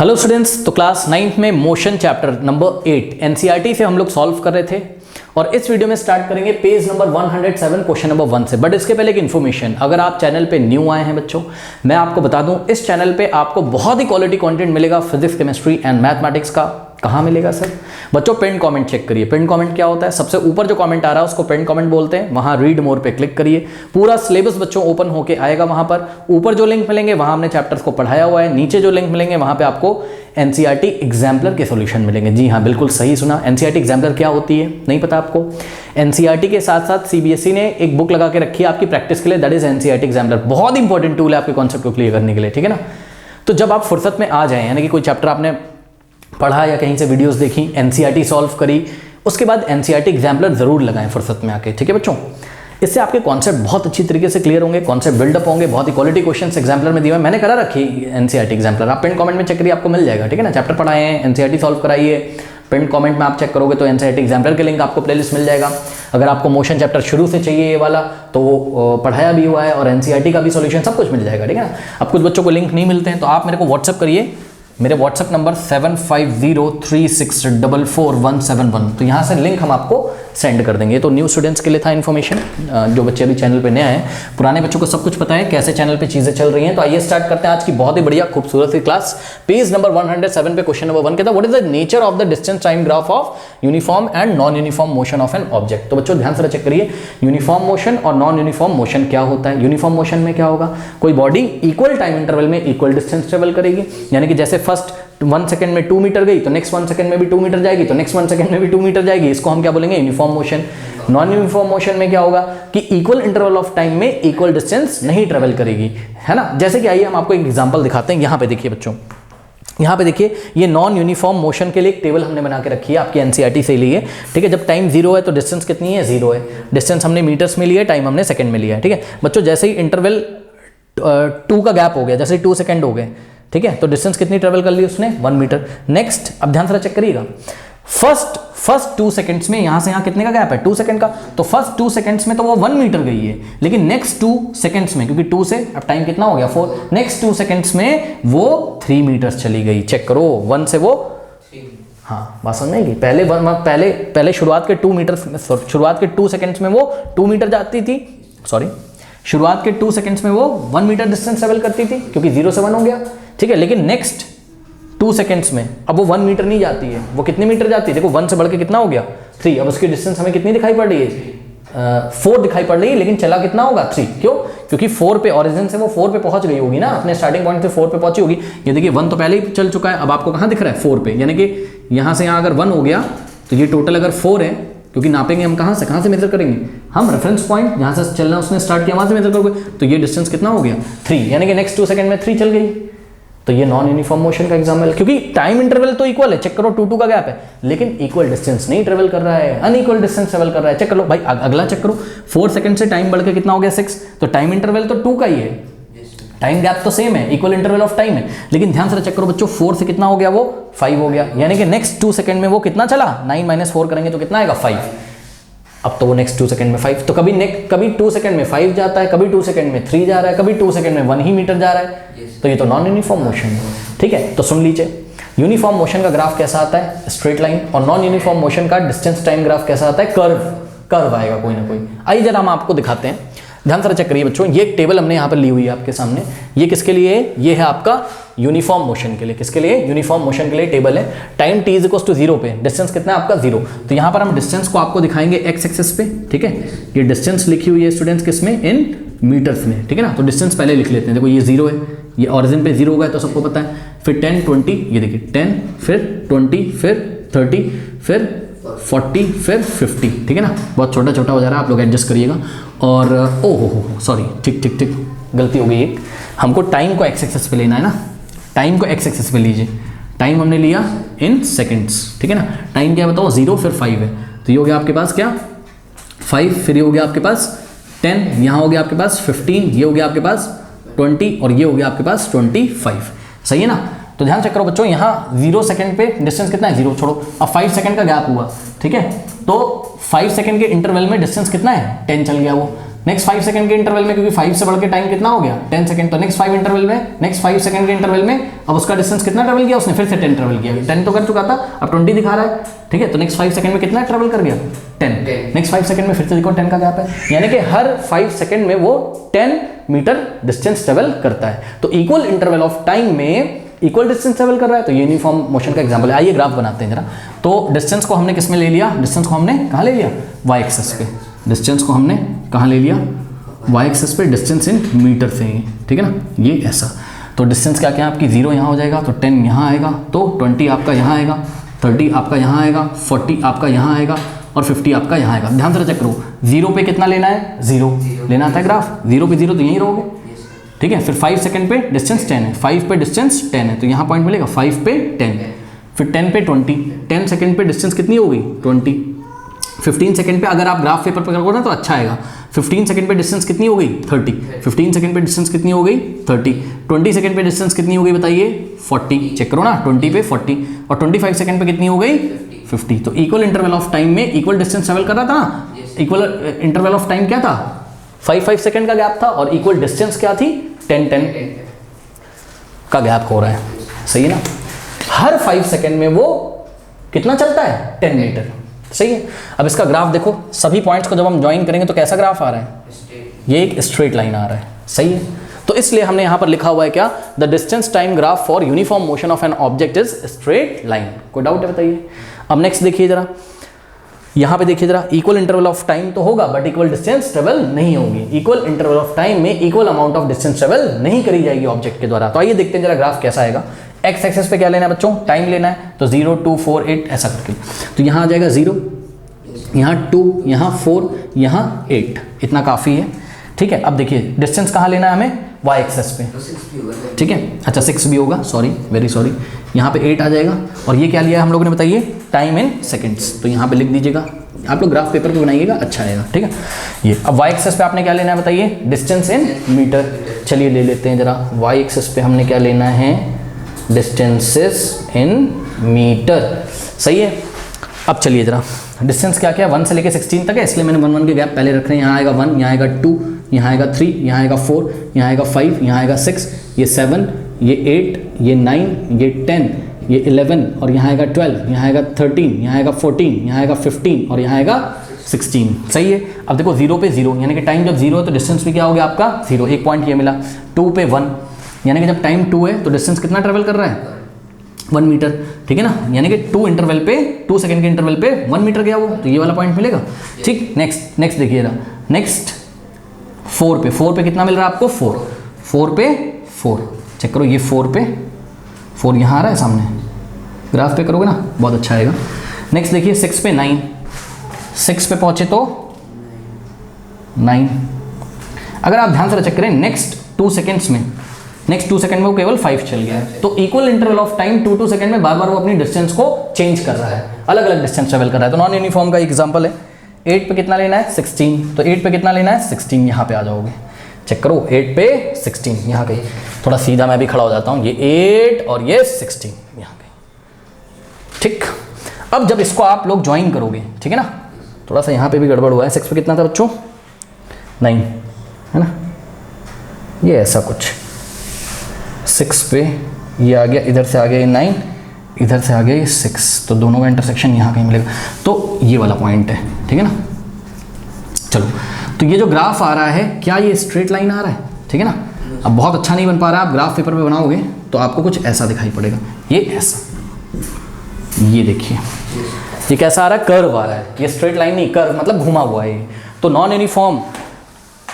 Hello students, तो class 9th में motion chapter number 8 NCERT से हम लोग सॉल्व कर रहे थे और इस वीडियो में स्टार्ट करेंगे पेज नंबर 107 क्वेश्चन नंबर 1 से। बट इसके पहले एक इन्फॉर्मेशन, अगर आप चैनल पे न्यू आए हैं बच्चों, मैं आपको बता दूं इस चैनल पे आपको बहुत ही क्वालिटी कंटेंट मिलेगा फिजिक्स, केमिस्ट्री एंड मैथमेटिक्स का। कहाँ मिलेगा सर? बच्चों पिन कमेंट चेक करिए। पिन कमेंट क्या होता है? सबसे ऊपर जो कमेंट आ रहा है उसको पिन कमेंट बोलते हैं। वहाँ रीड मोर पे क्लिक करिए, पूरा सिलेबस बच्चों ओपन होके आएगा। वहाँ पर ऊपर जो लिंक मिलेंगे वहाँ हमने चैप्टर्स को पढ़ाया हुआ है, नीचे जो लिंक मिलेंगे वहाँ पे आपको एनसीईआरटी एग्जाम्पलर के सॉल्यूशन मिलेंगे। जी हाँ, बिल्कुल सही सुना। एनसीईआरटी एग्जाम्पलर क्या होती है, नहीं पता आपको? एनसीईआरटी के साथ साथ सीबीएसई ने एक बुक लगा के रखी है आपकी प्रैक्टिस के लिए, दैट इज एनसीईआरटी एग्जाम्पलर। बहुत इंपॉर्टेंट टूल है आपके कॉन्सेप्ट को क्लियर करने के लिए, ठीक है ना। तो जब आप फुर्सत में आ जाएं, यानी कि कोई चैप्टर आपने पढ़ा या कहीं से वीडियोस देखी, एनसीईआरटी सॉल्व करी, उसके बाद एनसीईआरटी एग्जाम्पलर जरूर लगाएं फुर्सत में आके, ठीक है बच्चों। इससे आपके कॉन्सेप्ट बहुत अच्छी तरीके से क्लियर होंगे, कॉन्सेप्ट बिल्डअप होंगे, बहुत ही क्वालिटी क्वेश्चंस एग्जाम्पलर में दिए हुए मैंने करा रखी एनसीईआरटी एग्जाम्पलर। आप पिन कमेंट में चेक करिए, आपको मिल जाएगा, ठीक है ना। चैप्टर पढ़ाए हैं, एनसीईआरटी सॉल्व कराइए, पिन कमेंट में आप चेक करोगे तो एनसीईआरटी एग्जाम्पलर के लिंक आपको प्लेलिस्ट मिल जाएगा। अगर आपको मोशन चैप्टर शुरू से चाहिए ये वाला तो वो पढ़ाया भी हुआ है और एनसीईआरटी का भी सॉल्यूशन सब कुछ मिल जाएगा, ठीक है ना। अब कुछ बच्चों को लिंक नहीं मिलते हैं तो आप मेरे को व्हाट्सअप करिए, मेरे व्हाट्सअप नंबर 7503644171। तो यहाँ से लिंक हम आपको सेंड कर देंगे। तो न्यू स्टूडेंट्स के लिए था इन्फॉर्मेशन, जो बच्चे अभी चैनल पे नए हैं। पुराने बच्चों को सब कुछ पता है कैसे चैनल पे चीजें चल रही हैं। तो आइए स्टार्ट करते हैं आज की बहुत ही बढ़िया खूबसूरत सी क्लास। पेज नंबर 107 पे क्वेश्चन नंबर 1 कहता है what is the nature of the distance time graph of uniform and non uniform motion of an object. तो बच्चों ध्यान से चेक करिए, यूनिफॉर्म मोशन और नॉन यूनिफॉर्म मोशन क्या होता है। यूनिफॉर्म मोशन में क्या होगा, कोई बॉडी इक्वल टाइम इंटरवल में इक्वल डिस्टेंस ट्रेवल करेगी, यानी कि जैसे फर्स्ट 1 सेकंड में 2 मीटर गई तो नेक्स्ट 1 सेकंड में भी 2 मीटर जाएगी, तो नेक्स्ट 1 सेकंड में भी 2 मीटर जाएगी। इसको हम क्या बोलेंगे, uniform motion. Non uniform motion में क्या होगा कि इक्वल इंटरवल ऑफ टाइम में इक्वल डिस्टेंस नहीं ट्रेवल करेगी, है ना। जैसे कि आइए हम आपको एक एग्जांपल दिखाते हैं। यहाँ पे देखिए बच्चों, यहाँ पे देखिए ये नॉन यूनिफॉर्म मोशन के लिए एक टेबल हमने बना के रखी है आपकी एनसीईआरटी से ली है, ठीक है। जब टाइम 0 है तो डिस्टेंस कितनी है, 0 है। डिस्टेंस हमने मीटर्स में लिया है, टाइम हमने सेकंड में लिया है, ठीक है बच्चों। जैसे ही इंटरवल 2 का गैप हो गया, जैसे 2 सेकंड हो गए, ठीक है, तो डिस्टेंस कितनी ट्रेवल कर ली उसने, 1 मीटर। नेक्स्ट, अब ध्यान से चेक करिएगा, फर्स्ट 2 सेकंड्स में यहां से यहां कितने का गैप है, 2 सेकंड का। तो फर्स्ट 2 सेकंड्स में तो वो 1 मीटर गई है, लेकिन नेक्स्ट 2 सेकंड्स में, क्योंकि 2 से अब टाइम कितना हो गया 4, नेक्स्ट 2 सेकंड्स में वो 3 मीटर्स चली गई। चेक करो, 1 से वो, हाँ बात समझ में आएगी। पहले शुरुआत के 2 मीटर, शुरुआत के 2 सेकंड्स में वो 2 मीटर जाती थी, सॉरी शुरुआत के 2 सेकंड्स में वो 1 मीटर डिस्टेंस ट्रेवल करती थी, क्योंकि 0 से 1 हो गया, ठीक है। लेकिन नेक्स्ट 2 सेकंड्स में अब वो 1 मीटर नहीं जाती है, वो कितने मीटर जाती है, देखो 1 से बढ़ के कितना हो गया 3। अब उसकी डिस्टेंस हमें कितनी दिखाई पड़ रही है, 4 दिखाई पड़ रही है, लेकिन चला कितना होगा 3। क्यों? क्योंकि 4 पे, ओरिजिन से वो 4 पे पहुंच गई होगी ना, अपने स्टार्टिंग पॉइंट से 4 पे पहुंची होगी। ये देखिए 1 तो पहले ही चल चुका है, अब आपको कहां दिख रहा है, 4 पे, यानी कि यहां से यहां अगर 1 हो गया तो ये टोटल अगर 4 है, क्योंकि नापेंगे हम कहां से मेजर करेंगे, हम रेफरेंस पॉइंट जहां से चलना उसने स्टार्ट किया वहां से मेजर करोगे, तो ये डिस्टेंस कितना हो गया 3, यानी कि नेक्स्ट 2 सेकंड में 3 चल गई। तो ये नॉन यूनिफॉर्म मोशन का एग्जांपल, क्योंकि टाइम इंटरवल तो इक्वल है, चेक करो 2 का गैप है, लेकिन इक्वल डिस्टेंस नहीं ट्रेवल कर रहा है, अनइक्वल डिस्टेंस ट्रेवल कर रहा है। चेक कर लो भाई, अगला चेक करो, 4 सेकंड से टाइम बढ़ के कितना हो गया 6, तो टाइम इंटरवल तो 2 का ही है, टाइम गैप तो सेम है, इक्वल इंटरवल ऑफ टाइम है, लेकिन ध्यान से चेक करो बच्चों, 4 से कितना हो गया, वो 5 हो गया, यानी कि नेक्स्ट 2 सेकंड में वो कितना चला, 9 - 4 करेंगे तो कितना आएगा 5। अब तो वो नेक्स्ट 2 सेकंड में 5, तो कभी 2 सेकंड में 5 जाता है, कभी 2 सेकंड में 3 जा रहा है, कभी 2 सेकंड में 1 ही मीटर जा रहा है, तो ये तो नॉन यूनिफॉर्म मोशन है, ठीक है। तो सुन लीजिए, यूनिफॉर्म मोशन का ग्राफ कैसा आता है, स्ट्रेट लाइन, और नॉन यूनिफॉर्म मोशन का डिस्टेंस टाइम ग्राफ कैसा आता है, कर्व आएगा कोई ना कोई। आइए जरा हम आपको दिखाते हैं, ध्यान से चेक करिए बच्चों। ये एक टेबल हमने यहाँ पर ली हुई है आपके सामने, ये किसके लिए है, ये है आपका यूनिफॉर्म मोशन के लिए। किसके लिए? यूनिफॉर्म मोशन के लिए टेबल है। टाइम t = 0 पे डिस्टेंस कितना है आपका 0, तो यहाँ पर हम डिस्टेंस को आपको दिखाएंगे x एक्सिस पे, ठीक है। ये डिस्टेंस लिखी हुई है स्टूडेंट्स किसमें, इन मीटर्स में, ठीक है ना। तो डिस्टेंस पहले लिख लेते हैं, देखो ये 0 है, ये ओरिजिन पे 0 होगा तो सबको पता है। फिर 10 20, ये देखिए 10, फिर 20, फिर 30, फिर 40, फिर 50, ठीक है ना। बहुत छोटा छोटा हो जा रहा है, आप लोग एडजस्ट करिएगा। और ओहो सॉरी, ठीक गलती हो गई एक, हमको टाइम को x एक्सिस पे लेना है ना, टाइम को x एक्सिस पे लीजिए। टाइम हमने लिया इन सेकंड्स, ठीक है ना। टाइम क्या बताओ, 0 फिर 5 है, तो ये हो गया आपके पास क्या 5, फिर ये हो गया आपके पास 10, यहाँ हो गया आपके पास 15, ये हो गया आपके पास 20, और ये हो गया आपके पास 25, सही है ना। तो ध्यान चेक करो बच्चों, यहाँ 0 सेकंड पे डिस्टेंस कितना है, 0 छोड़ो, अब 5 सेकंड का गैप हुआ, ठीक है। तो 5 सेकंड के इंटरवल में डिस्टेंस कितना है, 10 चल गया वो, नेक्स्ट 5 सेकंड के इंटरवल में, क्योंकि 5 से बढ़ के टाइम कितना हो गया 10 सेकंड, तो नेक्स्ट 5 सेकंड के इंटरवल में अब उसका डिस्टेंस कितना ट्रेवल किया उसने, फिर से 10 ट्रेवल किया, 10 तो कर चुका था, अब 20 दिखा रहा है, ठीक है। तो नेक्स्ट 5 सेकंड में कितना ट्रेवल कर गया 10, नेक्स्ट 5 सेकंड में फिर से देखो 10 का गैप है, यानी कि हर 5 सेकंड में वो 10 मीटर डिस्टेंस ट्रेवल करता है। तो इक्वल इंटरवल ऑफ टाइम में इक्वल डिस्टेंस ट्रेवल कर रहा है, तो यूनिफॉर्म मोशन का एग्जांपल है। आइए ग्राफ बनाते हैं जरा। तो डिस्टेंस को हमने किस में ले लिया, डिस्टेंस को हमने कहाँ ले लिया, वाई एक्सिस पे, डिस्टेंस को हमने कहाँ ले लिया, वाई एक्सिस पे, डिस्टेंस इन मीटर से ही, ठीक है ना, ये ऐसा। तो डिस्टेंस क्या क्या आपकी 0 यहाँ हो जाएगा, तो 10 यहाँ आएगा, तो 20 आपका यहाँ आएगा, 30 आपका यहाँ आएगा, 40 आपका यहाँ आएगा और 50 आपका यहाँ आएगा। ध्यान से चेक करो, 0 पे कितना लेना है, 0 लेना था ग्राफ, 0 पे 0 तो यहीं रहोगे, ठीक है। फिर 5 सेकंड पे डिस्टेंस 10 है, 5 पे डिस्टेंस 10 है, तो यहाँ पॉइंट मिलेगा 5 पे 10, फिर 10 पे 20, 10 सेकंड पे डिस्टेंस कितनी हो गई 20, 15 सेकंड पे अगर आप ग्राफ पेपर पर करोगे ना तो अच्छा आएगा, 15 सेकंड पे डिस्टेंस कितनी हो गई 30, 15 सेकंड पे डिस्टेंस कितनी हो गई 30, 20 सेकंड पे डिस्टेंस कितनी हो गई बताइए 40, चेक करो ना, 20 पे 40, और 25 सेकंड पे कितनी हो गई 50। तो इक्वल इंटरवल ऑफ टाइम में इक्वल डिस्टेंस ट्रेवल कर रहा था ना, इक्वल इंटरवल ऑफ टाइम क्या था 5 सेकंड का गैप था, और इक्वल डिस्टेंस क्या थी 10 का गैप हो रहा है, सही है ना। हर 5 सेकंड में वो कितना चलता है 10 मीटर, सही है। अब इसका ग्राफ देखो, सभी पॉइंट्स को जब हम ज्वाइन करेंगे तो कैसा ग्राफ आ रहा है, ये एक स्ट्रेट लाइन आ रहा है, सही है। तो इसलिए हमने यहां पर लिखा हुआ है क्या, the distance time graph for uniform motion of an object is straight line. कोई डाउट है बताइए। अब नेक्स्ट देखिए जरा, यहां पे देखिए जरा, इक्वल इंटरवल ऑफ टाइम तो होगा बट इक्वल डिस्टेंस ट्रेवल नहीं होगी। इक्वल इंटरवल ऑफ टाइम में equal amount of distance travel नहीं करी जाएगी ऑब्जेक्ट के द्वारा। तो आइए देखते हैं जरा ग्राफ कैसा आएगा। एक्स एक्सेस पे क्या लेना है बच्चों, टाइम लेना है, तो 0 2 4 8 ऐसा करके, तो यहाँ आ जाएगा 0, यहाँ 2, यहाँ 4, यहाँ 8, इतना काफ़ी है, ठीक है। अब देखिए डिस्टेंस कहाँ लेना है हमें, वाई एक्सेस पे, ठीक है। अच्छा 6 भी होगा, सॉरी वेरी सॉरी, यहाँ पे 8 आ जाएगा, और ये क्या लिया है हम लोगों ने बताइए, टाइम इन सेकंड्स, तो यहाँ पे लिख दीजिएगा, आप लोग ग्राफ पेपर पे बनाइएगा, अच्छा आएगा, ठीक है। ये अब वाई एक्सेस पे आपने क्या लेना है बताइए, डिस्टेंस इन मीटर। चलिए ले लेते हैं जरा, वाई एक्सेस पे हमने क्या लेना है, डिस्टेंसेस इन मीटर, सही है। अब चलिए जरा, डिस्टेंस क्या क्या है 1 से लेके 16 तक है, इसलिए मैंने 1 1 के गैप पहले रख रहे हैं। यहाँ आएगा 1, यहाँ आएगा 2, यहाँ आएगा 3, यहाँ आएगा 4, यहाँ आएगा 5, यहाँ आएगा 6, ये 7, ये 8, ये 9, ये 10, ये 11, और यहाँ आएगा 12, यहाँ आएगा 13, यहाँ आएगा 14, यहाँ आएगा 15 और यहाँ आएगा 16, सही है। अब देखो 0 पे 0, यानी कि टाइम जब 0 है तो डिस्टेंस भी क्या हो गया आपका 0, एक पॉइंट ये मिला। 2 पे 1, यानी कि जब टाइम 2 है तो डिस्टेंस कितना ट्रेवल कर रहा है 1 मीटर, ठीक है ना, यानी कि 2 इंटरवल पे 2 सेकंड के इंटरवल पे 1 मीटर गया वो, तो ये वाला पॉइंट मिलेगा, ठीक। नेक्स्ट देखिए ना, नेक्स्ट 4 पे कितना मिल रहा है आपको 4 पे 4, चेक करो, ये 4 पे 4 यहाँ आ रहा है सामने, ग्राफ पे करोगे ना बहुत अच्छा आएगा। नेक्स्ट देखिए 6 पे 9, 6 पे पहुंचे तो 9, अगर आप ध्यान से चेक करें नेक्स्ट 2 सेकेंड्स में, नेक्स्ट 2 सेकंड में वो केवल 5 चल गया है, तो equal interval of time 2 second में बार बार वो अपनी डिस्टेंस को चेंज कर रहा है, अलग अलग डिस्टेंस ट्रेवल कर रहा है। तो नॉन यूनिफॉर्म का एग्जांपल है। 8 पे कितना लेना है 16, तो 8 पे कितना लेना है 16, यहाँ पे आ जाओगे, चेक करो 8 पे 16, यहाँ कहीं थोड़ा सीधा मैं भी खड़ा हो जाता हूँ, ये 8 और ये 16 यहाँ कहीं, ठीक। अब जब इसको आप लोग ज्वाइन करोगे, ठीक है ना, थोड़ा सा यहाँ पे भी गड़बड़ हुआ है, 6 पे कितना था बच्चों 9 है ना, ये ऐसा कुछ 6 पे ये आ गया, इधर से आ गया ये 9, इधर से आ गया ये 6, तो दोनों का इंटरसेक्शन यहाँ कहीं मिलेगा, तो ये वाला पॉइंट है, ठीक है ना। चलो, तो ये जो ग्राफ आ रहा है क्या ये स्ट्रेट लाइन आ रहा है, ठीक है ना। अब बहुत अच्छा नहीं बन पा रहा है, आप ग्राफ पेपर पे बनाओगे तो आपको कुछ ऐसा दिखाई पड़ेगा, ये ऐसा, ये देखिए ये कैसा आ रहा है, कर्व आ रहा है, ये स्ट्रेट लाइन नहीं, कर्व मतलब घुमा हुआ है ये। तो नॉन यूनिफॉर्म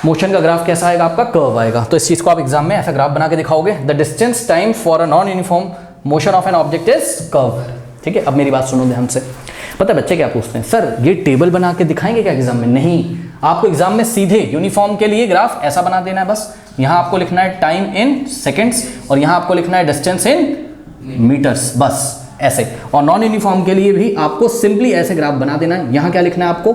मोशन का ग्राफ कैसा आएगा आपका, कर्व आएगा। तो इस चीज को आप एग्जाम में ऐसा ग्राफ बना के दिखाओगे, the distance time for a non uniform motion of an object is curve, ठीक है। अब मेरी बात सुनो ध्यान से, पता है बच्चे क्या पूछते हैं, सर ये टेबल बना के दिखाएंगे क्या एग्जाम में, नहीं, आपको एग्जाम में सीधे यूनिफॉर्म के लिए ग्राफ ऐसा बना देना है बस। यहाँ आपको लिखना है टाइम इन सेकेंड्स और यहाँ आपको लिखना है डिस्टेंस इन मीटर्स, बस ऐसे। और नॉन यूनिफॉर्म के लिए भी आपको सिंपली ऐसे ग्राफ बना देना है, यहाँ क्या लिखना है आपको,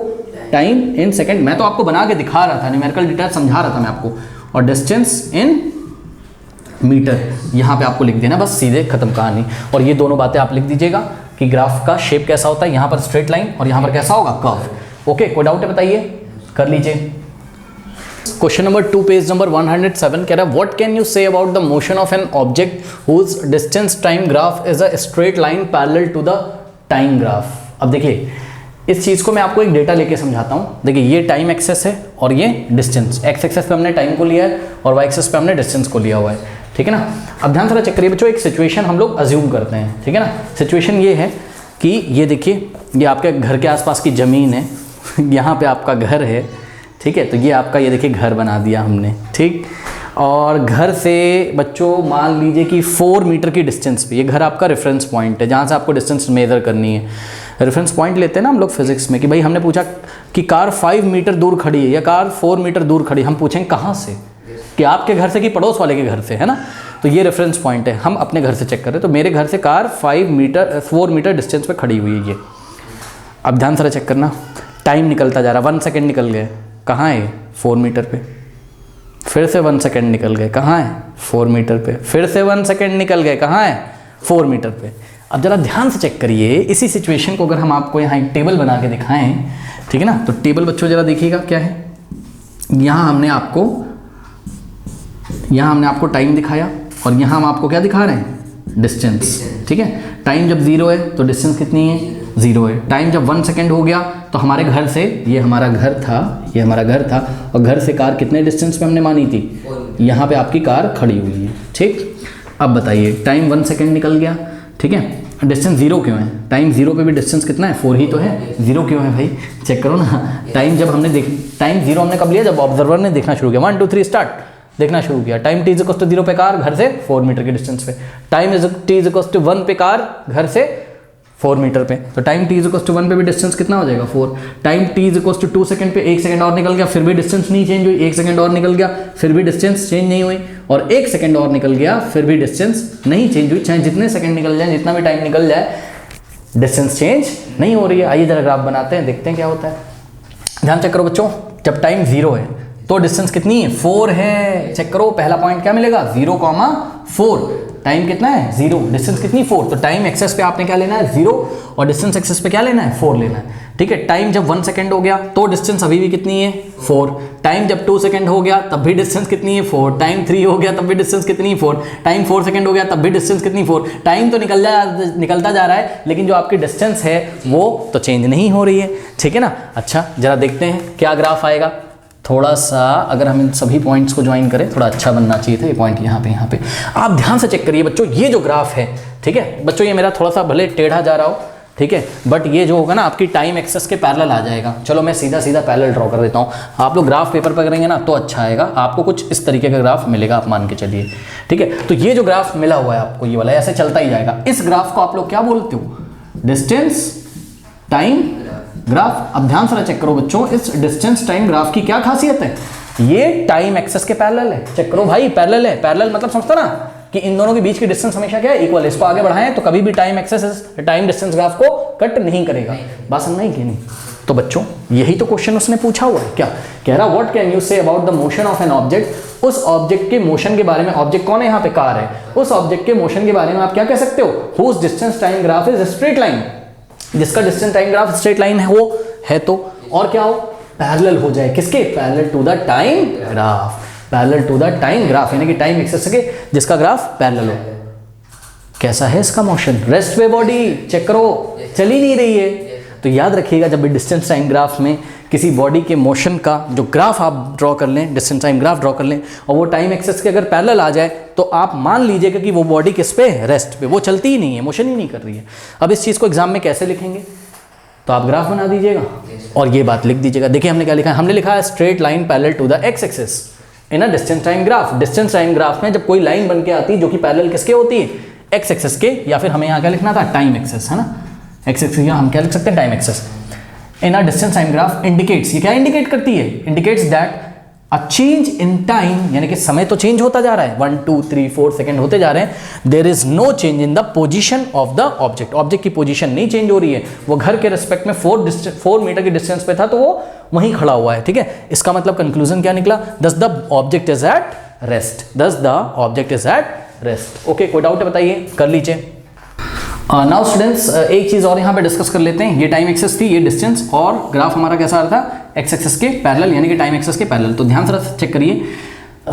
टाइम इन सेकेंड, मैं तो आपको बना के दिखा रहा था, न्यूमेरिकल डिटेल समझा रहा था मैं आपको, और डिस्टेंस इन मीटर यहाँ पे आपको लिख देना, बस सीधे खत्म कहानी। और ये दोनों बातें आप लिख दीजिएगा कि ग्राफ का शेप कैसा होता है, यहाँ पर स्ट्रेट लाइन और यहाँ पर कैसा होगा कर्व। ओके, कोई डाउट है बताइए, कर लीजिए। क्वेश्चन नंबर 2 पेज नंबर 107 कह रहा है what can you say about the motion of an object whose distance time graph is a straight line parallel to the time graph. अब देखिए इस चीज़ को मैं आपको एक डेटा लेके समझाता हूँ। देखिए ये टाइम एक्सेस है और ये डिस्टेंस, एक्स एक्सेस पे हमने टाइम को लिया है और वाई एक्सेस पे हमने डिस्टेंस को लिया हुआ है, ठीक है ना। अब ध्यान से चेक करिए बच्चों, एक सिचुएशन हम लोग अज्यूम करते हैं, ठीक है ना। सिचुएशन ये है कि ये देखिए ये आपके घर के आसपास की ज़मीन है यहाँ पे आपका घर है, ठीक है। तो ये आपका ये देखिए घर बना दिया हमने, ठीक। और घर से बच्चों मान लीजिए कि 4 मीटर की डिस्टेंस पे ये घर आपका रेफरेंस पॉइंट है जहाँ से आपको डिस्टेंस मेजर करनी है। रेफरेंस पॉइंट लेते हैं ना हम लोग फिजिक्स में कि भाई हमने पूछा कि कार 5 मीटर दूर खड़ी है या कार 4 मीटर दूर खड़ी, हम पूछेंगे कहाँ से, कि आपके घर से कि पड़ोस वाले के घर से, है ना। तो ये रेफरेंस पॉइंट है, हम अपने घर से चेक कर रहे हैं। तो मेरे घर से कार 4 मीटर डिस्टेंस पे खड़ी हुई है ये। अब ध्यान से चेक करना, टाइम निकलता जा रहा, 1 सेकेंड निकल गए, कहाँ है 4 मीटर पे, फिर से 1 सेकेंड निकल गए, कहाँ है 4 मीटर पे, फिर से 1 सेकेंड निकल गए, कहाँ है 4 मीटर पे। अब जरा ध्यान से चेक करिए इसी सिचुएशन को अगर हम आपको यहाँ एक टेबल बना के दिखाएं, ठीक है ना। तो टेबल बच्चों जरा देखिएगा क्या है, यहाँ हमने आपको टाइम दिखाया और यहाँ हम आपको क्या दिखा रहे हैं, डिस्टेंस, ठीक है। टाइम जब 0 है तो डिस्टेंस कितनी है, 0 है। टाइम जब 1 सेकेंड हो गया तो हमारे घर से, ये हमारा घर था और घर से कार कितने डिस्टेंस पे हमने मानी थी, यहाँ पे आपकी कार खड़ी हुई है, ठीक। अब बताइए टाइम 1 सेकेंड निकल गया, ठीक है। डिस्टेंस 0 क्यों है, टाइम 0 पे भी डिस्टेंस कितना है, 4 ही तो है, 0 क्यों है भाई, चेक करो ना। टाइम जब हमने टाइम 0 हमने कब लिया, जब ऑब्जर्वर ने देखना शुरू किया, 1 2 3 स्टार्ट, देखना शुरू किया। टाइम t इक्वल्स टू 0 पे कार घर से 4 मीटर के डिस्टेंस पे, टाइम t इक्वल्स टू 1 पे कार घर से 4 मीटर पे, तो टाइम t इक्वल्स टू 1 पे भी डिस्टेंस कितना हो जाएगा 4। Time t equals to 2 second पे 1 सेकंड और निकल गया, फिर भी डिस्टेंस नहीं चेंज हुई, 1 सेकंड और निकल गया, फिर भी डिस्टेंस चेंज नहीं हुई, और 1 सेकंड और निकल गया, फिर भी डिस्टेंस नहीं चेंज हुई। चाहे जितने सेकंड निकल जाए, जितना भी टाइम निकल जाए, डिस्टेंस चेंज नहीं हो रही है। आइए जरा ग्राफ बनाते हैं, देखते हैं क्या होता है। ध्यान चेक करो बच्चों, जब टाइम 0 है तो डिस्टेंस कितनी है, 4 है। चेक करो पहला पॉइंट क्या मिलेगा, 0,4। टाइम कितना है 0, डिस्टेंस कितनी 4। तो टाइम एक्सेस पे आपने क्या लेना है 0 और डिस्टेंस एक्सेस पे क्या लेना है 4 लेना है, ठीक है। टाइम जब 1 सेकंड हो गया तो डिस्टेंस अभी भी कितनी है 4। टाइम जब 2 सेकंड हो गया तब भी डिस्टेंस कितनी है 4। टाइम 3 हो गया तब भी डिस्टेंस कितनी है 4। टाइम 4 सेकंड हो गया तब भी डिस्टेंस कितनी 4। टाइम तो निकलता जा रहा है, लेकिन जो आपकी डिस्टेंस है वो तो चेंज नहीं हो रही है, ठीक है ना। अच्छा जरा देखते हैं क्या ग्राफ आएगा। थोड़ा सा अगर हम इन सभी पॉइंट्स को ज्वाइन करें, थोड़ा अच्छा बनना चाहिए था ये पॉइंट यहाँ पे। आप ध्यान से चेक करिए बच्चों, ये जो ग्राफ है, ठीक है बच्चों, ये मेरा थोड़ा सा भले टेढ़ा जा रहा हो, ठीक है, बट ये जो होगा ना आपकी टाइम एक्सेस के पैरेलल आ जाएगा। चलो मैं सीधा पैरेलल ड्रॉ कर देता हूँ। आप लोग ग्राफ पेपर पर करेंगे ना तो अच्छा आएगा, आपको कुछ इस तरीके का ग्राफ मिलेगा, आप मान के चलिए, ठीक है। तो ये जो ग्राफ मिला हुआ है आपको, ये वाला ऐसे चलता ही जाएगा। इस ग्राफ को आप लोग क्या बोलते हो, डिस्टेंस टाइम ग्राफ। अब ध्यान से चेक करो बच्चों, इस डिस्टेंस टाइम ग्राफ की क्या खासियत है, ये टाइम एक्सेस के पैरेलल है। चेक करो भाई, पैरेलल है, पैरेलल मतलब समझता ना कि इन दोनों के बीच की डिस्टेंस हमेशा क्या है, इक्वल। इसको आगे बढ़ाएं तो कभी भी time axis time distance graph को कट नहीं करेगा। बात समझ नहीं कि नहीं। तो बच्चों यही तो क्वेश्चन उसने पूछा हुआ है, क्या कह रहा, what can you say about the motion of an object. उस ऑब्जेक्ट के मोशन के बारे में, ऑब्जेक्ट कौन है यहाँ पे, कार है, उस ऑब्जेक्ट के मोशन के बारे में आप क्या कह सकते हो, whose distance time graph is straight line, जिसका distance time graph straight line है, वो है तो और क्या हो, पैरेलल हो जाए, किसके, parallel to the time graph, parallel to the time graph, यानी कि टाइम एक्सेस के जिसका ग्राफ पैरेलल हो। कैसा है इसका मोशन, रेस्ट वे बॉडी, चेक करो चल ही नहीं रही है। तो याद रखिएगा जब भी डिस्टेंस टाइम ग्राफ में किसी बॉडी के मोशन का जो ग्राफ आप ड्रॉ कर लें, डिस्टेंस टाइम ग्राफ ड्रॉ कर लें, और वो टाइम एक्सेस के अगर पैरेलल आ जाए तो आप मान लीजिएगा कि वो बॉडी किस पे, रेस्ट पे, वो चलती ही नहीं है, मोशन ही नहीं कर रही है। अब इस चीज़ को एग्जाम में कैसे लिखेंगे, तो आप ग्राफ बना दीजिएगा और ये बात लिख दीजिएगा। देखिए हमने क्या लिखा है, हमने लिखा है straight line parallel to the X axis in a distance time graph. Distance time graph में जब कोई लाइन बन के आती है जो कि पैरेलल किसके होती है, एक्स एक्सिस के, या फिर हमें यहाँ क्या लिखना था, टाइम एक्सिस, है ना, एक्स एक्सिस, यहाँ हम क्या लिख सकते हैं, time axis. In a distance time graph indicates, ये क्या इंडिकेट करती है, indicates that a change in time, यानी कि समय तो चेंज होता जा रहा है, 1 2 3 4 सेकंड होते जा रहे हैं, there is no change in the position of the object, object की पोजीशन नहीं चेंज हो रही है, वो घर के रिस्पेक्ट में 4 मीटर की डिस्टेंस पे था तो वो वहीं खड़ा हुआ है, ठीक है। इसका मतलब कंक्लूजन क्या निकला, thus the object is at rest, thus the object is at rest. Okay, कोई डाउट है बताइए, कर लीजिए। नाउ स्टूडेंट्स एक चीज़ और यहाँ पे डिस्कस कर लेते हैं। ये टाइम एक्सेस थी, ये डिस्टेंस, और ग्राफ हमारा कैसा आ रहा था, एक्स एक्सेस के पैरेलल, यानी कि टाइम एक्सेस के पैरेलल। तो ध्यान से चेक करिए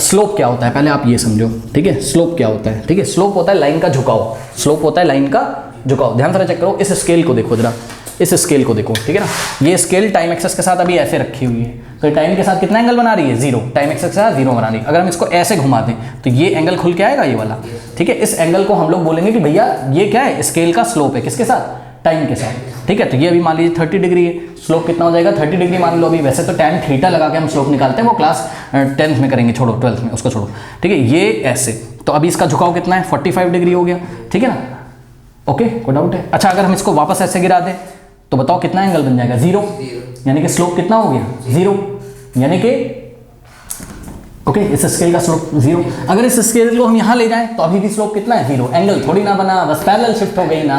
स्लोप क्या होता है, पहले आप ये समझो, ठीक है। स्लोप क्या होता है, ठीक है। स्लोप होता है लाइन का झुकाव, स्लोप होता है लाइन का झुकाव। ध्यान से चेक करो, इस स्केल को देखो जरा, इस स्केल को देखो, ठीक है ना। ये स्केल टाइम एक्सेस के साथ अभी ऐसे रखी हुई है, तो टाइम के साथ कितना एंगल बना रही है, जीरो। टाइम एक्सेस के साथ जीरो बना रही है। अगर हम इसको ऐसे घुमा दें तो ये एंगल खुल के आएगा, ये वाला, ठीक है। इस एंगल को हम लोग बोलेंगे कि भैया ये क्या है, स्केल का स्लोप है, किसके साथ, टाइम के साथ, ठीक है। तो ये अभी मान लीजिए 30 डिग्री है, स्लोप कितना हो जाएगा, 30 डिग्री मान लो अभी। वैसे तो tan थीटा लगा के हम स्लोप निकालते हैं, वो क्लास 10th में करेंगे, छोड़ो 12th में, उसको छोड़ो, ठीक है। ये ऐसे, तो अभी इसका झुकाव कितना है, 45 डिग्री हो गया, ठीक है ना। ओके, कोई डाउट है? अच्छा, अगर हम इसको वापस ऐसे गिरा दें तो बताओ कितना एंगल बन जाएगा, जीरो, यानी कि स्लोप कितना हो गया, जीरो, यानी कि ओके, इस स्केल का स्लोप जीरो। अगर इस स्केल को हम यहाँ ले जाएं तो अभी भी स्लोप कितना है, जीरो। एंगल थोड़ी ना बना, बस पैरेलल शिफ्ट हो गई ना,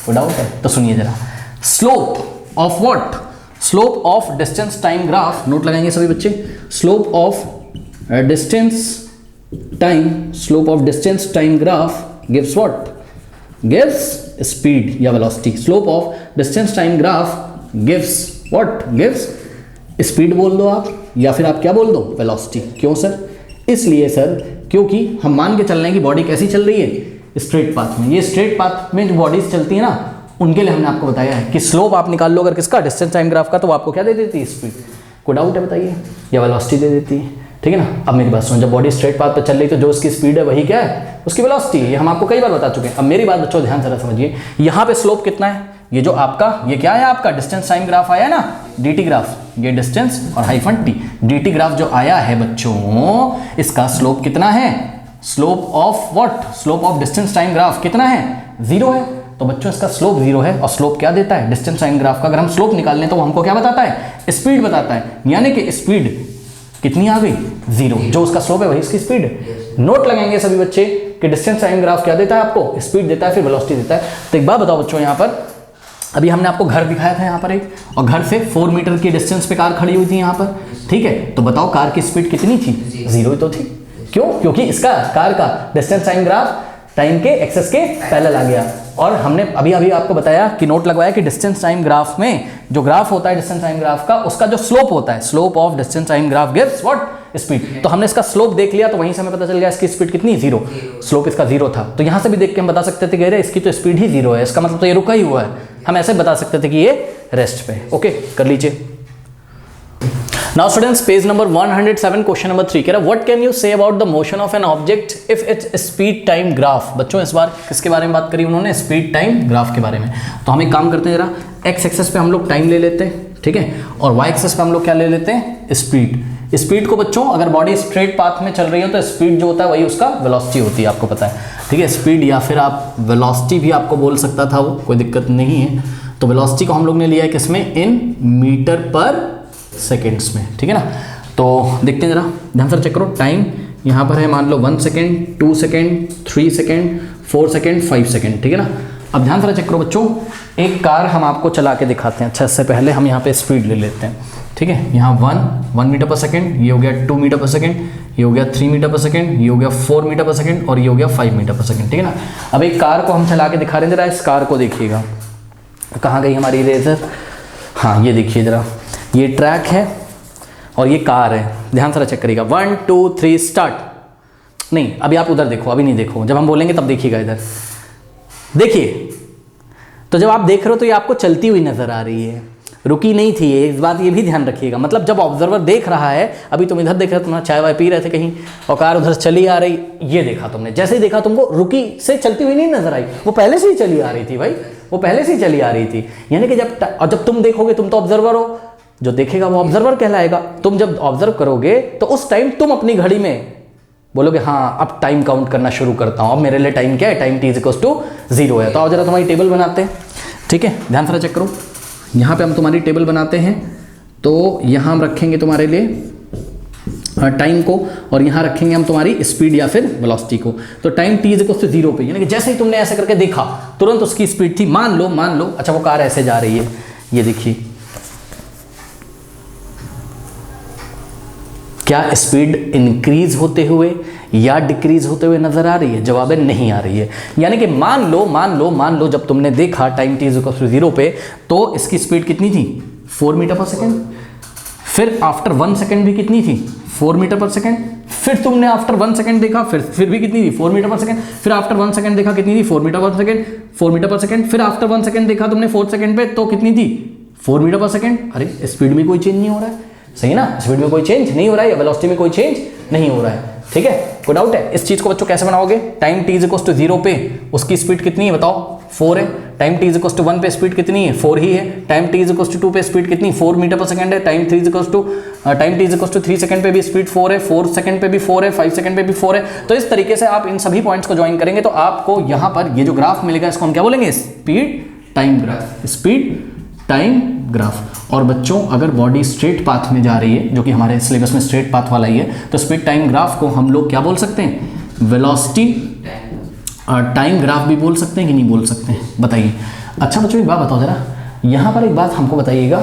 कोई डाउट है? तो सुनिए जरा, slope of what, slope of distance time graph, note लगाएंगे सभी बच्चे। Slope of distance time, slope of distance time graph gives what, gives speed या velocity. Slope of distance time graph gives what, gives speed बोल दो आप, या फिर आप क्या बोल दो, वेलोसिटी। क्यों सर? इसलिए सर क्योंकि हम मान के चल रहे हैं कि बॉडी कैसी चल रही है, स्ट्रेट पाथ में। ये स्ट्रेट पाथ में जो बॉडीज चलती है ना, उनके लिए हमने आपको बताया है कि स्लोप आप निकाल लो अगर किसका, डिस्टेंस टाइम ग्राफ का, तो आपको क्या दे देती है, स्पीड। कोई डाउट है बताइए, या वेलोसिटी दे देती है, ठीक है ना। अब मेरी बात सुनो, जब बॉडी स्ट्रेट पाथ पर चल रही तो जो उसकी स्पीड है वही क्या है, उसकी वेलोसिटी। ये हम आपको कई बार बता चुके हैं। अब मेरी बात बच्चों ध्यान से समझिए, यहाँ पे स्लोप कितना है, ये जो आपका, ये क्या है आपका डिस्टेंस टाइम ग्राफ आया ना, dt ग्राफ, ये डिस्टेंस और हाइफन टी, dt ग्राफ जो आया है बच्चों, इसका स्लोप कितना है, slope of what, slope of distance time graph कितना है, जीरो है। तो बच्चों इसका स्लोप जीरो है, और स्लोप क्या देता है, डिस्टेंस टाइम ग्राफ का अगर हम स्लोप निकाल लें तो वो हमको क्या बताता है, स्पीड बताता है। यानी कि स्पीड कितनी आ गई, जीरो। जो उसका स्लोप है वही इसकी स्पीड है। नोट लगाएंगे सभी बच्चे कि डिस्टेंस टाइम ग्राफ क्या देता है आपको, स्पीड देता है, फिर वेलोसिटी देता है। तो एक बात बताओ बच्चों, यहाँ पर अभी हमने आपको घर दिखाया था यहाँ पर एक, और घर से 4 मीटर की डिस्टेंस पे कार खड़ी हुई थी यहाँ पर, ठीक है। तो बताओ कार की स्पीड कितनी थी, जीरो ही तो थी। क्यों? क्योंकि इसका कार का डिस्टेंस टाइम ग्राफ टाइम के एक्सेस के पैरेलल आ गया। और हमने अभी अभी आपको बताया कि नोट लगवाया कि डिस्टेंस टाइम ग्राफ में जो ग्राफ होता है डिस्टेंस टाइम ग्राफ का, उसका जो स्लोप होता है, slope of distance time graph gives what, speed. तो हमने इसका स्लोप देख लिया, तो वहीं से हमें पता चल गया इसकी स्पीड कितनी, जीरो। स्लोप इसका जीरो था, तो यहाँ से भी देख के हम बता सकते थे कि इसकी तो स्पीड ही जीरो है, इसका मतलब तो ये रुका ही हुआ है। हम ऐसे बता सकते थे कि ये रेस्ट पे। ओके, कर लीजिए। Now students, page number 107, question number 3 कह रहा है what can you say about the motion of an object if its speed time graph. बच्चों इस बार किसके बारे में बात करी उन्होंने, स्पीड टाइम ग्राफ के बारे में। तो हम एक काम करते हैं, जरा एक्स एक्सेस पे हम लोग टाइम ले लेते हैं, ठीक है, और वाई एक्सेस पे हम लोग क्या ले लेते हैं, स्पीड। स्पीड को बच्चों अगर बॉडी स्ट्रेट पाथ में चल रही हो तो स्पीड जो होता है वही उसका वेलोसिटी होती है, आपको पता है, ठीक है। स्पीड या फिर आप वेलोसिटी भी आपको बोल सकता था, वो कोई दिक्कत नहीं है। तो वेलोसिटी को हम लोग ने लिया है किसमें, इन मीटर पर सेकेंड्स में, ठीक है ना। तो देखते हैं जरा, ध्यान से चेक करो। टाइम यहाँ पर है मान लो 1 second, 2 second, 3 second, 4 second, 5 second, ठीक है ना। अब ध्यान से चेक करो बच्चों, एक कार हम आपको चला के दिखाते हैं। अच्छा, इससे पहले हम यहाँ पे स्पीड ले लेते हैं, ठीक है। यहाँ 1 मीटर पर सेकेंड, ये हो गया 2 मीटर पर सेकेंड, ये हो गया 3 मीटर पर सेकेंड, ये हो गया 4 मीटर पर सेकेंड, और ये हो गया 5 मीटर पर सेकेंड, ठीक है ना। अब एक कार को हम चला के दिखा रहे हैं, जरा इस कार को देखिएगा, कहाँ गई हमारी इरेजर, हाँ ये देखिए जरा, ये ट्रैक है और ये कार है। ध्यान से चेक करिएगा, 1 2 3 स्टार्ट। नहीं, अभी आप उधर देखो, अभी नहीं देखो, जब हम बोलेंगे तब देखिएगा, इधर देखिए। तो जब आप देख रहे हो तो ये आपको चलती हुई नजर आ रही है, रुकी नहीं थी ये, इस बात ये भी ध्यान रखिएगा। मतलब जब ऑब्जर्वर देख रहा है, अभी तुम इधर देख रहे हो, तुम्हारा चाय वाय पी रहे थे कहीं, और कार उधर चली आ रही, ये देखा तुमने, जैसे ही देखा तुमको रुकी से चलती हुई नहीं नजर आई, वो पहले से ही चली आ रही थी भाई, वो पहले से ही चली आ रही थी। यानी कि जब तुम देखोगे, तुम तो ऑब्जर्वर हो, जो देखेगा वो ऑब्जर्वर कहलाएगा। तुम जब ऑब्जर्व करोगे तो उस टाइम तुम अपनी घड़ी में बोलोगे हाँ अब टाइम काउंट करना शुरू करता हूँ, अब मेरे लिए टाइम क्या है, टाइम t = 0 है। तो आओ जरा तुम्हारी टेबल बनाते हैं, ठीक है। ध्यान से चेक करो, यहाँ पे हम तुम्हारी टेबल बनाते हैं। तो यहाँ हम रखेंगे तुम्हारे लिए टाइम को, और यहाँ रखेंगे हम तुम्हारी स्पीड या फिर वेलोसिटी को। तो टाइम t = 0 पे, यानी कि जैसे ही तुमने ऐसे करके देखा तुरंत उसकी स्पीड थी, मान लो अच्छा वो कार ऐसे जा रही है, ये देखिए क्या स्पीड इंक्रीज होते हुए या डिक्रीज होते हुए नजर आ रही है? जवाब है नहीं आ रही है। यानी कि मान लो जब तुमने देखा टाइम t इक्वल टू 0 पे, तो इसकी स्पीड कितनी थी? 4 मीटर पर सेकेंड। फिर आफ्टर 1 सेकेंड भी कितनी थी? 4 मीटर पर सेकेंड। फिर तुमने आफ्टर 1 सेकेंड देखा, फिर भी कितनी थी? 4 मीटर पर सेकेंड। फिर आफ्टर 1 सेकेंड देखा, कितनी थी? 4 मीटर पर सेकेंड, 4 मीटर पर सेकेंड। फिर आफ्टर 1 सेकेंड देखा तुमने 4 सेकेंड पे, तो कितनी थी? 4 मीटर पर सेकेंड। अरे स्पीड में कोई चेंज नहीं हो रहा है, सही ना? स्पीड में कोई चेंज नहीं हो रहा है, या वेलोसिटी में कोई चेंज नहीं हो रहा है। ठीक है, कोई डाउट है? इस चीज को बच्चों कैसे बनाओगे? टाइम t इक्वल टू 0 पे उसकी स्पीड कितनी है बताओ? 4 है। टाइम t इक्वल टू 1 पे स्पीड कितनी है? 4 ही है। टाइम t इक्वल टू 2 पे स्पीड कितनी? 4 मीटर पर सेकंड है। Time t equal to 3 second पे भी स्पीड 4 है, 4 सेकंड पे भी 4 है, 5 सेकंड पे भी 4 है। तो इस तरीके से आप इन सभी पॉइंट्स को ज्वाइन करेंगे तो आपको यहां पर ये जो ग्राफ मिलेगा इसको हम क्या बोलेंगे? Speed time graph. Speed time graph. और बच्चों अगर बॉडी स्ट्रेट पाथ में जा रही है, जो कि हमारे सिलेबस में स्ट्रेट पाथ वाला ही है, तो स्पीड टाइम ग्राफ को हम लोग क्या बोल सकते हैं? वेलोसिटी टाइम ग्राफ भी बोल सकते हैं कि नहीं बोल सकते हैं? बताइए। अच्छा बच्चों एक बात बताओ जरा, यहाँ पर एक बात हमको बताइएगा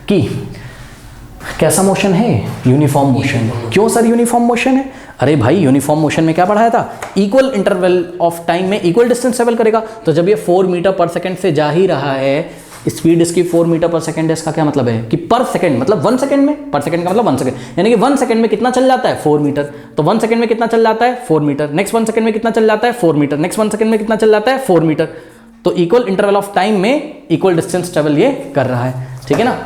कि कैसा मोशन है? Uniform motion. क्यों सर यूनिफॉर्म मोशन है? अरे भाई यूनिफॉर्म मोशन में क्या पढ़ाया था? इक्वल इंटरवल ऑफ टाइम में इक्वल डिस्टेंस ट्रेवल करेगा। तो जब ये 4 मीटर पर सेकंड से जा ही रहा है, स्पीड इसकी 4 मीटर पर सेकंड है, इसका क्या मतलब है कि पर सेकंड मतलब 1 सेकंड में, पर सेकंड का मतलब 1 सेकंड, यानी कि 1 सेकंड में कितना चल जाता है? 4 मीटर। तो 1 सेकंड में कितना चल जाता है? 4 मीटर। नेक्स्ट 1 सेकंड में कितना चल जाता है? 4 मीटर। नेक्स्ट 1 सेकंड में कितना चल जाता है? 4 मीटर। तो इक्वल इंटरवल ऑफ टाइम में इक्वल डिस्टेंस ट्रेवल ये कर रहा है। ठीक है ना?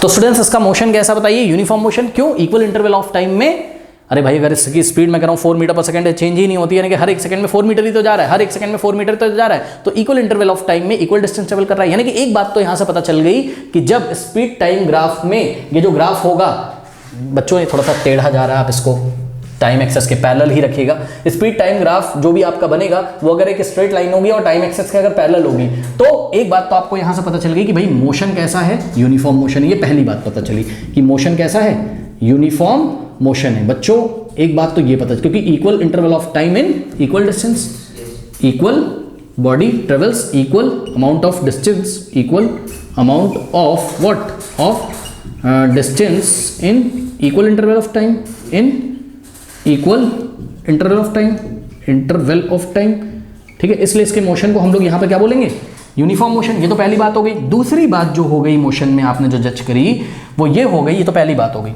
तो स्टूडेंट्स इसका मोशन कैसा बताइए? Uniform motion. क्यों? इक्वल इंटरवल ऑफ टाइम में। अरे भाई अगर इसकी स्पीड मैं कह रहा हूँ 4 मीटर पर सेकंड है, चेंज ही नहीं होती, यानी कि हर एक सेकंड में 4 मीटर ही तो जा रहा है, हर एक सेकंड में 4 मीटर तो जा रहा है, तो इक्वल इंटरवल ऑफ टाइम में इक्वल डिस्टेंस ट्रेवल कर रहा है। यानी कि एक बात तो यहां से पता चल गई कि जब स्पीड टाइम ग्राफ में ये जो ग्राफ होगा, बच्चों ये थोड़ा सा टेढ़ा जा रहा है, आप इसको टाइम एक्सेस के पैरेलल ही रखिएगा। स्पीड टाइम ग्राफ जो भी आपका बनेगा वो अगर एक स्ट्रेट लाइन होगी और टाइम एक्सेस के अगर पैरेलल होगी, तो एक बात तो आपको यहां से पता चल गई कि भाई मोशन कैसा है? Uniform motion. ये पहली बात पता चली कि मोशन कैसा है? यूनिफॉर्म मोशन है। बच्चों एक बात तो ये पता, क्योंकि equal interval of time in equal distance, equal body travels equal amount of distance, equal amount of what? Of distance in equal interval of time, in equal interval of time, interval of time. ठीक है, इसलिए इसके motion को हम लोग यहां पे क्या बोलेंगे? Uniform motion. ये तो पहली बात हो गई। दूसरी बात जो हो गई मोशन में आपने जो जज करी वो ये हो गई, ये तो पहली बात हो गई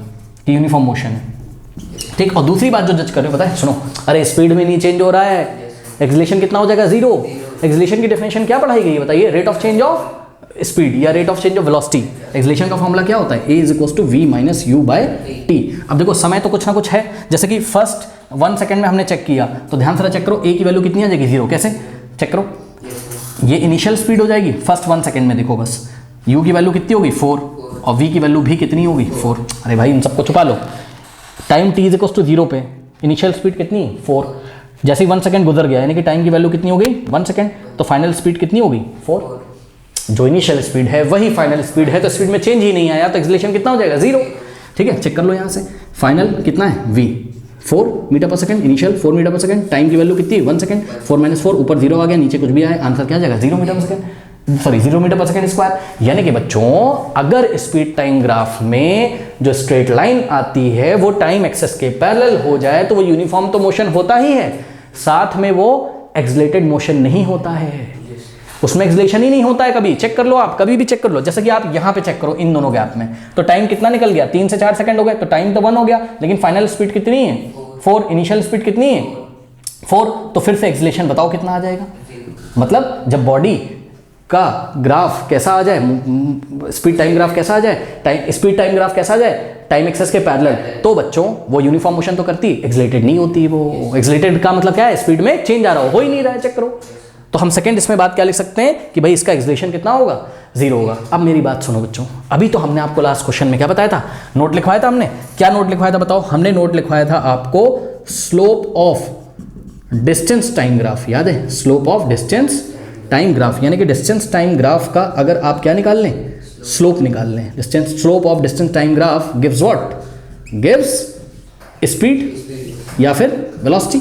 कि यूनिफॉर्म मोशन है। ठीक, और दूसरी बात जो जज कर रहे हो पता है? सुनो, अरे स्पीड में नहीं चेंज हो रहा है, एक्सेलरेशन कितना हो जाएगा? 0। एक्सेलरेशन की डेफिनेशन क्या पढ़ाई गई है बताइए? Rate of change of speed या rate of change of velocity. Acceleration का फॉर्मूला क्या होता है? a is to v minus U by T. अब देखो समय तो कुछ ना कुछ है, जैसे कि फर्स्ट 1 सेकंड में हमने चेक किया, तो ध्यान से चेक करो a की वैल्यू कितनी आ जाएगी? 0। कैसे चेक करो? ये इनिशियल स्पीड हो जाएगी फर्स्ट 1 सेकंड में। देखो बस u की वैल्यू कितनी होगी? 4, और v की वैल्यू भी कितनी होगी? 4। अरे भाई इन सबको छुपा लो। टाइम t इज टू 0 पे इनिशियल स्पीड कितनी? 4। जैसे ही 1 सेकंड गुजर गया, यानी कि टाइम की वैल्यू कितनी हो गई? 1 सेकंड, तो फाइनल स्पीड कितनी होगी? 4। जो इनिशियल स्पीड है वही फाइनल स्पीड है, तो स्पीड में चेंज ही नहीं आया, तो एक्सेलरेशन कितना हो जाएगा? 0। ठीक है, चेक कर लो यहाँ से। फाइनल कितना है? v 4 मीटर पर सेकंड, इनिशियल 4 मीटर पर सेकंड, टाइम की वैल्यू कितनी? 1 सेकंड। 4 माइनस 4, ऊपर 0 आ गया, नीचे कुछ भी आया, आंसर क्या आ जाएगा? 0 मीटर पर सेकंड, सॉरी 0 मीटर पर सेकंड स्क्वायर। यानी कि बच्चों अगर स्पीड टाइम ग्राफ में जो स्ट्रेट लाइन आती है वो टाइम एक्सेस के पैरेलल हो जाए तो वो यूनिफॉर्म तो मोशन होता ही है, साथ में वो एक्सलेटेड मोशन नहीं होता है, उसमें एक्सलेशन ही नहीं होता है कभी। चेक कर लो, आप कभी भी चेक कर लो, जैसे कि आप यहां पे चेक करो इन दोनों गैप में, तो टाइम कितना निकल गया? 3 से 4 सेकंड हो गए, तो टाइम तो 1 हो गया, लेकिन फाइनल स्पीड कितनी है? 4। इनिशियल स्पीड कितनी है? 4। तो फिर से एक्सलेशन बताओ कितना आ जाएगा? मतलब जब बॉडी का ग्राफ कैसा आ जाए, स्पीड टाइम ग्राफ कैसा आ जाए, स्पीड टाइम ग्राफ कैसा आ जाए? टाइम एक्सेस के पैरेलल, तो बच्चों वो यूनिफॉर्म मोशन तो करती, एक्सलेटेड नहीं होती। वो एक्सलेटेड का मतलब क्या है? स्पीड में चेंज आ रहा हो ही नहीं रहा है। चेक करो। तो हम सेकंड इसमें बात क्या लिख सकते हैं कि भाई इसका एक्सेलरेशन कितना होगा? 0 होगा। अब मेरी बात सुनो बच्चों, अभी तो हमने आपको लास्ट क्वेश्चन में क्या बताया था? नोट लिखवाया था हमने। क्या नोट लिखवाया था बताओ? हमने नोट लिखवाया था आपको slope of distance time graph, याद है? Slope of distance time graph, यानी कि डिस्टेंस टाइम ग्राफ का अगर आप क्या निकाल लें? स्लोप निकाल लें। Distance, slope of distance time graph gives what? Gives speed या फिर वेलोसिटी,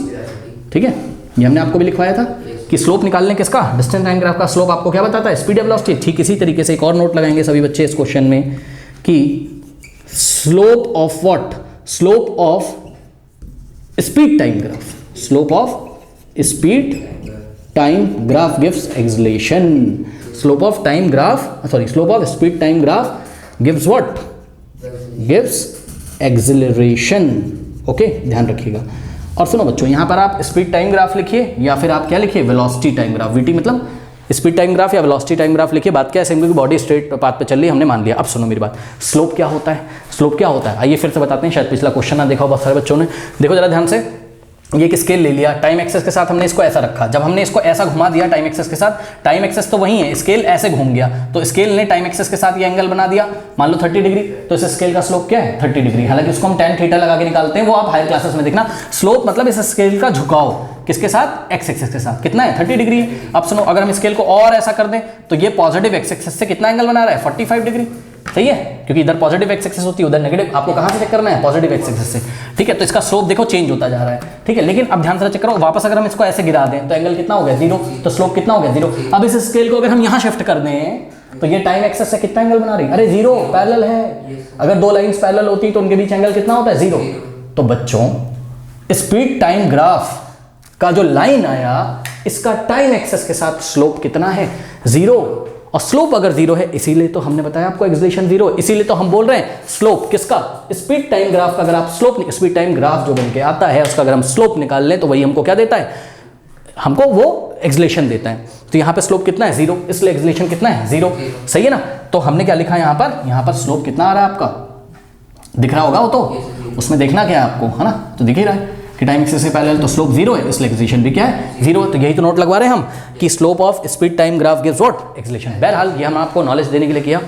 ठीक है। ये हमने आपको भी लिखवाया था कि स्लोप निकालने किसका, डिस्टेंस लाइन ग्राफ का स्लोप आपको क्या बताता है, स्पीड या वेलोसिटी। ठीक इसी तरीके से एक और नोट लगाएंगे सभी बच्चे इस क्वेश्चन में कि slope of what, slope of speed time graph, slope of speed time graph gives acceleration, slope of time graph sorry slope of speed time graph gives what, gives acceleration. Okay, ध्यान रखिएगा। और सुनो बच्चों, यहां पर आप स्पीड टाइम ग्राफ लिखिए या फिर आप क्या लिखिए, वेलोसिटी टाइम ग्राफ, वीटी मतलब स्पीड टाइम ग्राफ या वेलोसिटी टाइम ग्राफ लिखिए। बात क्या है, क्योंकि बॉडी स्ट्रेट पाथ पे चल रही है, हमने मान लिया। अब सुनो मेरी बात, स्लोप क्या होता है, स्लोप क्या होता है, आइए फिर से बताते हैं। शायद पिछला क्वेश्चन ना देखा हो बहुत सारे बच्चों ने। देखो जरा ध्यान से, ये एक स्केल ले लिया, टाइम एक्सेस के साथ हमने इसको ऐसा रखा। जब हमने इसको ऐसा घुमा दिया टाइम एक्सेस के साथ, टाइम एक्सेस तो वही है, स्केल ऐसे घूम गया, तो स्केल ने टाइम एक्सेस के साथ ये एंगल बना दिया, मान लो 30 डिग्री। तो इस स्केल का स्लोप क्या है, 30 डिग्री। हालांकि उसको हम tan थीटा लगा के निकालते हैं, वो आप हायर क्लासेस में देखना। स्लोप मतलब इस स्केल का झुकाव किसके साथ, एक्स एक्सेस के साथ, कितना है, 30 डिग्री है। अब सुनो, अगर हम स्केल को और ऐसा कर दें तो ये पॉजिटिव एक्स एक्सेस से कितना एंगल बना रहा है, 45 डिग्री। सही है, क्योंकि इधर पॉजिटिव एक्स एक्सेस होती है, उधर नेगेटिव। आपको कहां से चेक करना है, पॉजिटिव एक्स एक्सेस से, ठीक है। तो इसका स्लोप देखो चेंज होता जा रहा है, ठीक है। लेकिन अब ध्यान से चेक करो, वापस अगर हम इसको ऐसे गिरा दें तो एंगल कितना हो गया, 0, तो स्लोप कितना हो गया, 0। अब इस स्केल को अगर हम यहां शिफ्ट कर दें तो ये टाइम एक्सेस से कितना एंगल बना रही है, अरे 0, पैरेलल है। अगर दो लाइंस पैरेलल होती तो उनके बीच एंगल कितना होता है, 0। तो बच्चों स्पीड टाइम ग्राफ का जो लाइन आया, इसका टाइम एक्सेस के साथ स्लोप कितना है, 0। और स्लोप अगर 0 है, इसीलिए तो हमने बताया आपको एक्सेलरेशन 0, इसीलिए तो हम बोल रहे हैं स्लोप किसका, स्पीड टाइम ग्राफ का। अगर आप स्लोप, स्पीड टाइम ग्राफ जो बनके आता है उसका अगर हम स्लोप निकाल लें तो वही हमको क्या देता है, हमको वो एक्सेलरेशन देता है। तो यहाँ पे स्लोप कितना है, 0, इसलिए एक्सेलरेशन कितना है, 0। सही है ना। तो हमने क्या लिखा है यहाँ पर स्लोप कितना आ रहा है आपका, दिख रहा होगा वो, तो उसमें देखना क्या है आपको, है ना। तो दिख ही रहा है कि टाइम एक्सेस से पैरेलल, तो स्लोप 0 है, इसलिए एक्सेलरेशन भी क्या है, 0। तो यही तो नोट लगवा रहे हैं हम कि slope of speed time graph gives what, acceleration. बहरहाल ये हम आपको नॉलेज देने के लिए किया,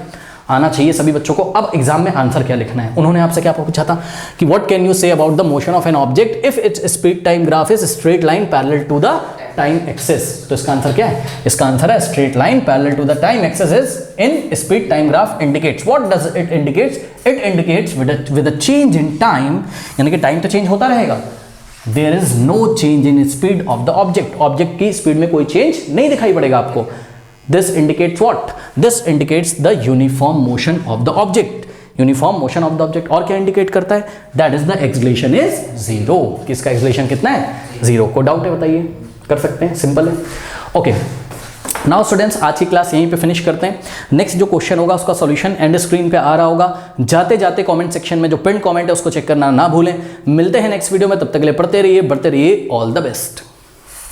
आना चाहिए सभी बच्चों को। अब एग्जाम में आंसर क्या लिखना है, उन्होंने आपसे क्या पूछा था कि what can you say about the motion of an object if its speed time graph is straight line parallel to the time axis. तो इसका आंसर क्या है, इसका आंसर है straight line parallel to the time axis is in speed time graph indicates, what does it indicates, it indicates with a change in time, यानी कि time तो change होता रहेगा, there is no change in speed of the object, object की speed में कोई change नहीं दिखाई पड़ेगा आपको। This indicates what, this indicates the uniform motion of the object, uniform motion of the object. और क्या इंडिकेट करता है, that is the acceleration is 0, किसका एक्सेलरेशन कितना है, 0। को डाउट है बताइए, कर सकते हैं, सिंपल है। ओके नाउ स्टूडेंट्स, आज की क्लास यहीं पे फिनिश करते हैं। नेक्स्ट जो क्वेश्चन होगा उसका सॉल्यूशन एंड स्क्रीन पे आ रहा होगा, जाते जाते कमेंट सेक्शन में जो पिन कमेंट है उसको चेक करना ना भूलें। मिलते हैं नेक्स्ट वीडियो में, तब तक के लिए पढ़ते रहिए, बढ़ते रहिए, ऑल द बेस्ट।